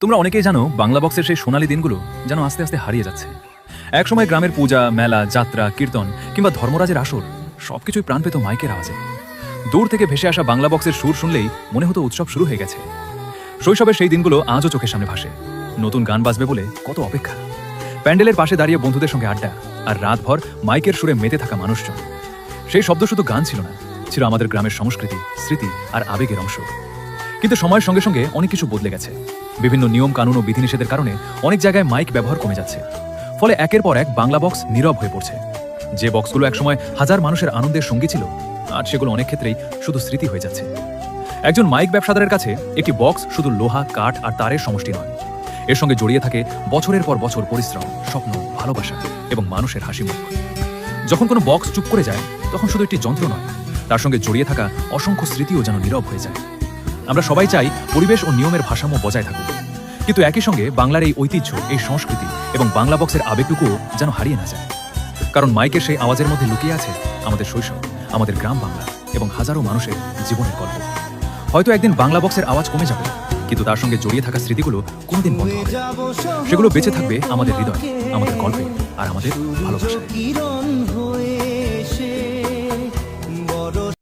তোমরা অনেকেই জানো বাংলা বক্সের সেই সোনালী দিনগুলো যেন আস্তে আস্তে হারিয়ে যাচ্ছে। একসময় গ্রামের পূজা, মেলা, যাত্রা, কীর্তন কিংবা ধর্মরাজের আসর সবকিছুই প্রাণ পেত মাইকের আওয়াজে। দূর থেকে ভেসে আসা বাংলা বক্সের সুর শুনলেই মনে হতো উৎসব শুরু হয়ে গেছে। শৈশবের সেই দিনগুলো আজও চোখের সামনে ভাসে। নতুন গান বাজবে বলে কত অপেক্ষা, প্যান্ডেলের পাশে দাঁড়িয়ে বন্ধুদের সঙ্গে আড্ডা, আর রাতভর মাইকের সুরে মেতে থাকা মানুষজন। সেই শব্দ শুধু গান ছিল না, ছিল আমাদের গ্রামের সংস্কৃতি, স্মৃতি আর আবেগের অংশ। কিন্তু সময়ের সঙ্গে সঙ্গে অনেক কিছু বদলে গেছে। বিভিন্ন নিয়ম কানুন ও বিধিনিষেধের কারণে অনেক জায়গায় মাইক ব্যবহার কমে যাচ্ছে। ফলে একের পর এক বাংলা বক্স নীরব হয়ে পড়ছে। যে বক্সগুলো একসময় হাজার মানুষের আনন্দের সঙ্গী ছিল, আজ সেগুলো অনেক ক্ষেত্রেই শুধু স্মৃতি হয়ে যাচ্ছে। একজন মাইক ব্যবসাদারের কাছে একটি বক্স শুধু লোহা, কাঠ আর তারের সমষ্টি নয়। এর সঙ্গে জড়িয়ে থাকে বছরের পর বছর পরিশ্রম, স্বপ্ন, ভালোবাসা এবং মানুষের হাসি মুখ। যখন কোনো বক্স চুপ করে যায়, তখন শুধু একটি যন্ত্র নয়, তার সঙ্গে জড়িয়ে থাকা অসংখ্য স্মৃতিও যেন নীরব হয়ে যায়। আমরা সবাই চাই পরিবেশ ও নিয়মের ভারসাম্য বজায় থাকুক, কিন্তু একই সঙ্গে বাংলার এই ঐতিহ্য, এই সংস্কৃতি এবং বাংলা বক্সের আবেগটুকুও যেন হারিয়ে না যায়। কারণ মাইকের সেই আওয়াজের মধ্যে লুকিয়ে আছে আমাদের শৈশব, আমাদের গ্রাম বাংলা এবং হাজারো মানুষের জীবনের গল্প। হয়তো একদিন বাংলা বক্সের আওয়াজ কমে যাবে, কিন্তু তার সঙ্গে জড়িয়ে থাকা স্মৃতিগুলো কোনদিন বন্ধ হবে না। সেগুলো বেঁচে থাকবে আমাদের হৃদয়, আমাদের গল্পে আর আমাদের ভালোবাসায়।